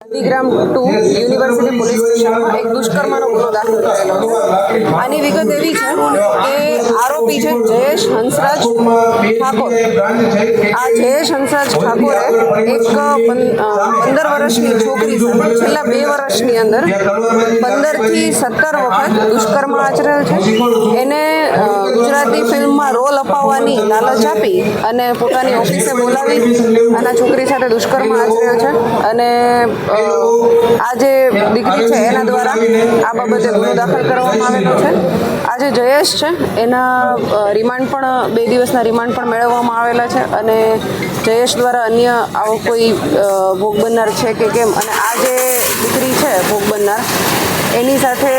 Nandigram 2 university police સ્ટેશનમાં એક દુષ્કર્મનો ગુનો દાખલ થયેલો છે. આની વિગત એવી છે કે આરોપી છે જયેશ હંસરાજ ઠાકોર. આ જયેશ હંસરાજ ઠાકોરે એક 15 વર્ષની છોકરી સાથે છેલ્લા 2 વર્ષની અંદર 15 થી 17 વખત દુષ્કર્મ આચરેલ છે. એને ગુજરાતી ફિલ્મમાં રોલ અપાવવાની લાલચ આપી અને પોતાની ઓફિસે બોલાવી અને છોકરી સાથે દુષ્કર્મ આચરેલ છે. અને આ જે દીકરી છે એના દ્વારા આ બાબતે ગુનો દાખલ કરવામાં આવેલો છે. આ જે જયેશ છે એના રિમાન્ડ પણ 2 દિવસના રિમાન્ડ પણ મેળવવામાં આવેલા છે. અને જયેશ દ્વારા અન્ય આવો કોઈ ભોગ બનનાર છે કે કેમ, અને આ જે દીકરી છે ભોગ બનનાર એની સાથે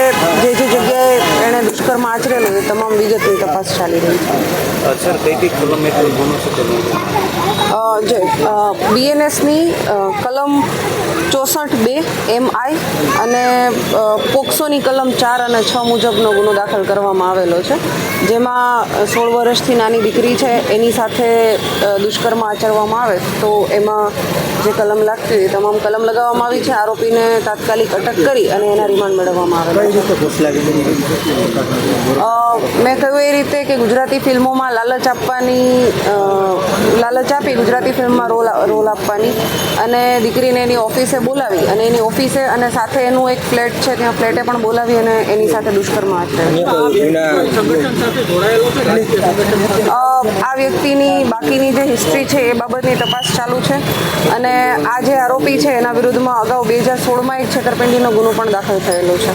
જે જગ્યાએ એણે દુષ્કર્મ આચરેલું એ તમામ વિગતની તપાસ ચાલી રહી છે. સર કઈ કલમ હેઠળ ગુનો છે? બીએનએસની કલમ 64(2) MI અને પોક્સોની કલમ 4 અને 6 મુજબનો ગુનો દાખલ કરવામાં આવેલો છે. જેમાં 16 વર્ષથી નાની દીકરી છે એની સાથે દુષ્કર્મ આચરવામાં આવે તો એમાં જે કલમ લાગતી હોય તમામ કલમ લગાવવામાં આવી છે. આરોપીને તાત્કાલિક અટક કરી અને એના રિમાન્ડ મેળવવામાં આવેલા છે. મેં કહ્યું એ રીતે કે ગુજરાતી ફિલ્મોમાં લાલચ આપી ગુજરાતી ફિલ્મમાં રોલ આપવાની અને દીકરીને એની ઓફિસે બોલાવી અને એની ઓફિસે અને સાથે એનું એક ફ્લેટ છે ત્યાં ફ્લેટે પણ બોલાવી અને એની સાથે દુષ્કર્મ આચરેલ. આ વ્યક્તિની બાકીની જે હિસ્ટ્રી છે એ બાબતની તપાસ ચાલુ છે. અને આ જે આરોપી છે એના વિરુદ્ધમાં અગાઉ 2016માં એક છેતરપિંડીનો ગુનો પણ દાખલ થયેલો છે.